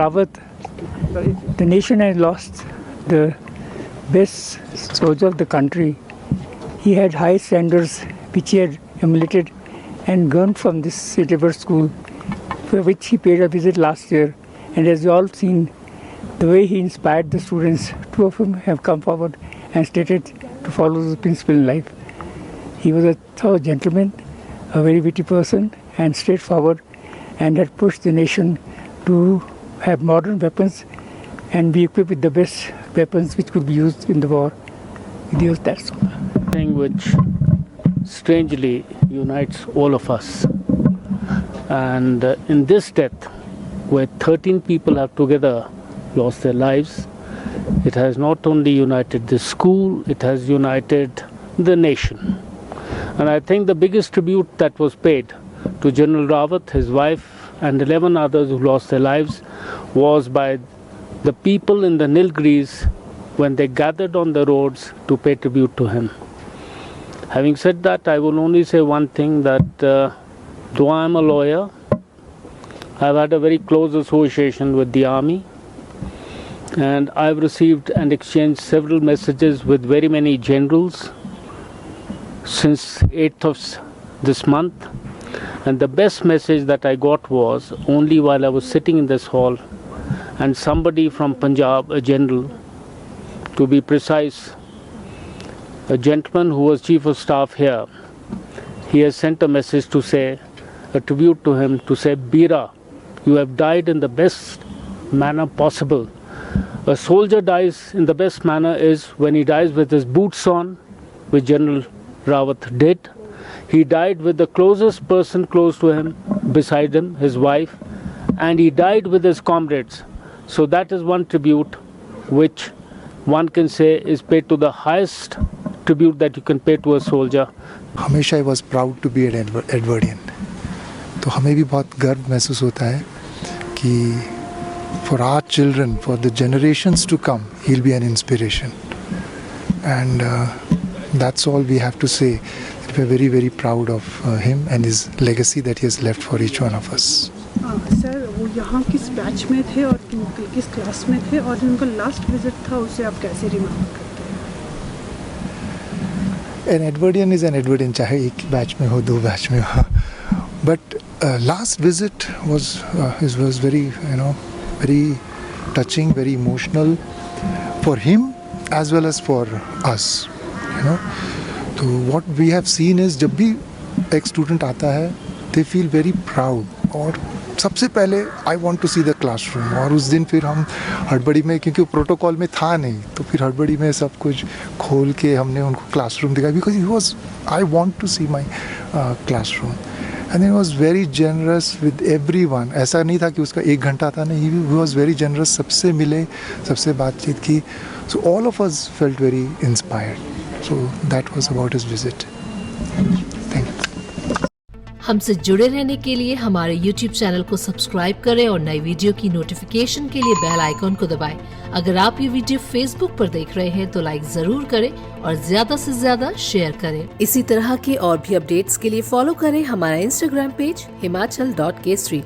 Rawat, the nation has lost the best soldier of the country. He had high standards which he had emulated and learned from this Satyabhat school, for which he paid a visit last year. And as you all seen, the way he inspired the students, two of them have come forward and stated to follow the principle in life. He was a thorough gentleman, a very witty person, and straightforward, and had pushed the nation to have modern weapons and be equipped with the best weapons which could be used in the war. That's all. Thing which strangely unites all of us. And in this death, where 13 people have together lost their lives, it has not only united the school, it has united the nation. And I think the biggest tribute that was paid to General Rawat, his wife, and 11 others who lost their lives was by the people in the Nilgiris when they gathered on the roads to pay tribute to him. Having said that, I will only say one thing, that though I am a lawyer, I've had a very close association with the army, and I've received and exchanged several messages with very many generals since 8th of this month. And the best message that I got was only while I was sitting in this hall, and somebody from Punjab, a general, to be precise, a gentleman who was chief of staff here, he has sent a message to say, a tribute to him, to say, Bira, you have died in the best manner possible. A soldier dies in the best manner is when he dies with his boots on, which General Rawat did. He died with the closest person close to him, beside him, his wife, and he died with his comrades. So that is one tribute which one can say is paid to the highest tribute that you can pay to a soldier. हमेशा I was proud to be an Edwardian. तो हमें भी बहुत गर्व महसूस होता है कि for our children, for the generations to come, he'll be an inspiration. And that's all we have to say. We're very, very proud of him and his legacy that he has left for each one of us. Sir, वो यहाँ किस batch में थे और किस class में थे, और उनका लास्ट विजिट था, उसे आप कैसे रिमेम्बर करते हैं? An Edwardian is an Edwardian, चाहे एक बैच में हो, दो बैच में हो. But last visit was very, very touching, very emotional for him as well as for us. So what we have seen is जब भी एक स्टूडेंट आता है, they feel very proud. और सबसे पहले I want to see the classroom. और उस दिन फिर हम हड़बड़ी में, क्योंकि वो प्रोटोकॉल में था नहीं, तो फिर हड़बड़ी में सब कुछ खोल के हमने उनको क्लासरूम दिखाया, because I want to see my classroom. And he was very generous with everyone. ऐसा नहीं था कि उसका 1 घंटा था, नहीं, he was very generous. सबसे मिले, सबसे बातचीत की. So all of us felt very inspired. So that was about his visit. Thank you. हमसे जुड़े रहने के लिए हमारे YouTube चैनल को सब्सक्राइब करें और नई वीडियो की नोटिफिकेशन के लिए बेल आइकॉन को दबाएं। अगर आप ये वीडियो Facebook पर देख रहे हैं तो लाइक जरूर करें और ज्यादा से ज्यादा शेयर करें। इसी तरह के और भी अपडेट्स के लिए फॉलो करें हमारा Instagram पेज himachal.k3।